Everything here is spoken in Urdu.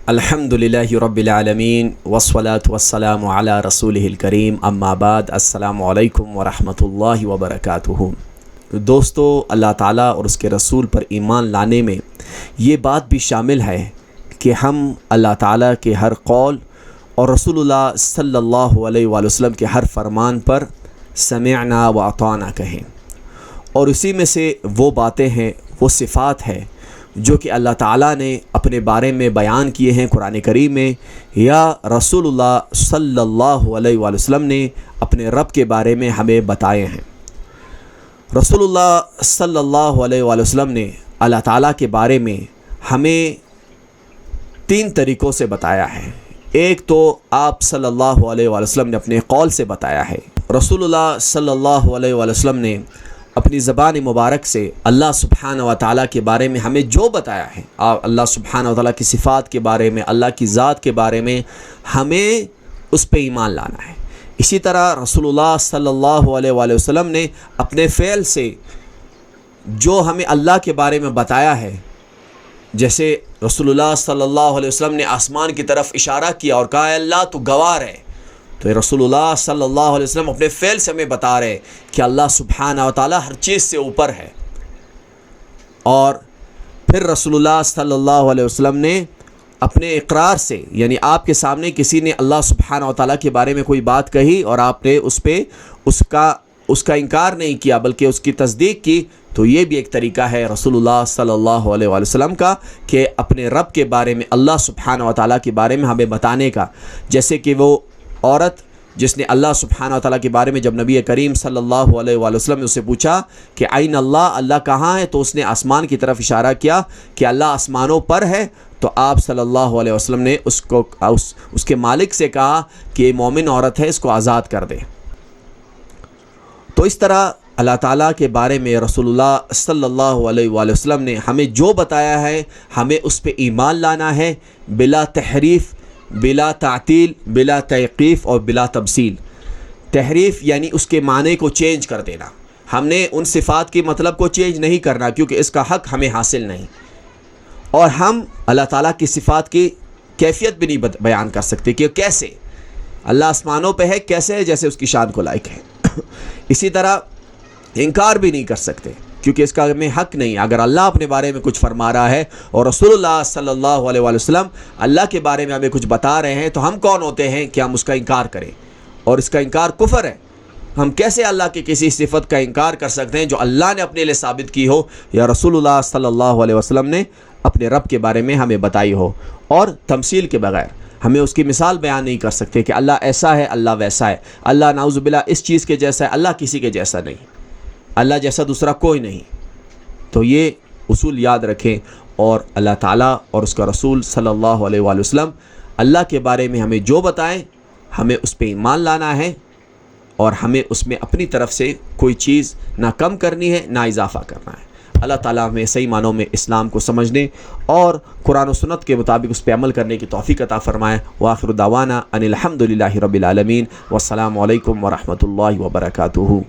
الحمدللہ رب العالمین والصلاة والسلام علی رسولہ الکریم اما بعد السلام علیکم ورحمۃ اللہ وبرکاتہ۔ دوستو، اللہ تعالیٰ اور اس کے رسول پر ایمان لانے میں یہ بات بھی شامل ہے کہ ہم اللہ تعالیٰ کے ہر قول اور رسول اللہ صلی اللہ علیہ وآلہ وسلم کے ہر فرمان پر سمعنا و اطعنا کہیں، اور اسی میں سے وہ باتیں ہیں، وہ صفات ہیں جو کہ اللہ تعالیٰ نے اپنے بارے میں بیان کیے ہیں قرآن کریم میں، یا رسول اللہ صلی اللہ علیہ وآلہ وسلم نے اپنے رب کے بارے میں ہمیں بتائے ہیں۔ رسول اللہ صلی اللہ علیہ وآلہ وسلم نے اللہ تعالیٰ کے بارے میں ہمیں 3 طریقوں سے بتایا ہے۔ ایک تو آپ صلی اللہ علیہ وآلہ وسلم نے اپنے قول سے بتایا ہے۔ رسول اللہ صلی اللہ علیہ وآلہ وسلم نے اپنی زبان مبارک سے اللہ سبحانہ و تعالیٰ کے بارے میں ہمیں جو بتایا ہے، اللہ سبحانہ و تعالیٰ کی صفات کے بارے میں، اللہ کی ذات کے بارے میں، ہمیں اس پہ ایمان لانا ہے۔ اسی طرح رسول اللہ صلی اللہ علیہ وآلہ وسلم نے اپنے فعل سے جو ہمیں اللہ کے بارے میں بتایا ہے، جیسے رسول اللہ صلی اللہ علیہ وسلم نے آسمان کی طرف اشارہ کیا اور کہا، اے اللہ تو گواہ ہے، تو رسول اللہ صلی اللہ علیہ وسلم اپنے فعل سے ہمیں بتا رہے کہ اللہ سبحانہ و تعالیٰ ہر چیز سے اوپر ہے۔ اور پھر رسول اللہ صلی اللہ علیہ وسلم نے اپنے اقرار سے، یعنی آپ کے سامنے کسی نے اللہ سبحانہ و تعالیٰ کے بارے میں کوئی بات کہی اور آپ نے اس کا انکار نہیں کیا بلکہ اس کی تصدیق کی، تو یہ بھی ایک طریقہ ہے رسول اللہ صلی اللہ علیہ وآلہ وسلم کا کہ اپنے رب کے بارے میں، اللہ سبحانہ و تعالیٰ کے بارے میں ہمیں بتانے کا۔ جیسے کہ وہ عورت جس نے اللہ سبحانہ و تعالیٰ کے بارے میں جب نبی کریم صلی اللہ علیہ وآلہ وسلم نے اسے پوچھا کہ عین اللہ، اللہ کہاں ہے، تو اس نے آسمان کی طرف اشارہ کیا کہ اللہ آسمانوں پر ہے، تو آپ صلی اللہ علیہ وسلم نے اس کے مالک سے کہا کہ یہ مومن عورت ہے، اس کو آزاد کر دے۔ تو اس طرح اللہ تعالیٰ کے بارے میں رسول اللہ صلی اللہ علیہ وآلہ وسلم نے ہمیں جو بتایا ہے، ہمیں اس پہ ایمان لانا ہے، بلا تحریف، بلا تعطیل، بلا تیقیف اور بلا تمثیل۔ تحریف یعنی اس کے معنی کو چینج کر دینا، ہم نے ان صفات کے مطلب کو چینج نہیں کرنا کیونکہ اس کا حق ہمیں حاصل نہیں، اور ہم اللہ تعالیٰ کی صفات کی کیفیت بھی نہیں بیان کر سکتے کہ کیسے اللہ آسمانوں پہ ہے، کیسے ہے، جیسے اس کی شان کو لائق ہے۔ اسی طرح انکار بھی نہیں کر سکتے کیونکہ اس کا ہمیں حق نہیں۔ اگر اللہ اپنے بارے میں کچھ فرما رہا ہے اور رسول اللہ صلی اللہ علیہ وآلہ وسلم اللہ کے بارے میں ہمیں کچھ بتا رہے ہیں، تو ہم کون ہوتے ہیں کہ ہم اس کا انکار کریں؟ اور اس کا انکار کفر ہے۔ ہم کیسے اللہ کی کسی صفت کا انکار کر سکتے ہیں جو اللہ نے اپنے لیے ثابت کی ہو یا رسول اللہ صلی اللہ علیہ وسلم نے اپنے رب کے بارے میں ہمیں بتائی ہو؟ اور تمثیل کے بغیر ہمیں اس کی مثال بیان نہیں کر سکتے کہ اللہ ایسا ہے، اللہ ویسا ہے، اللہ نعوذ باللہ اس چیز کے جیسا ہے، اللہ کسی کے جیسا نہیں، اللہ جیسا دوسرا کوئی نہیں۔ تو یہ اصول یاد رکھیں، اور اللہ تعالیٰ اور اس کا رسول صلی اللہ علیہ وآلہ وسلم اللہ کے بارے میں ہمیں جو بتائیں، ہمیں اس پہ ایمان لانا ہے، اور ہمیں اس میں اپنی طرف سے کوئی چیز نہ کم کرنی ہے نہ اضافہ کرنا ہے۔ اللہ تعالیٰ ہمیں صحیح معنوں میں اسلام کو سمجھنے اور قرآن و سنت کے مطابق اس پہ عمل کرنے کی توفیق عطا فرمائے۔ وآخر دعوانا ان الحمدللہ رب العالمین، والسلام علیکم ورحمۃ اللہ وبرکاتہ۔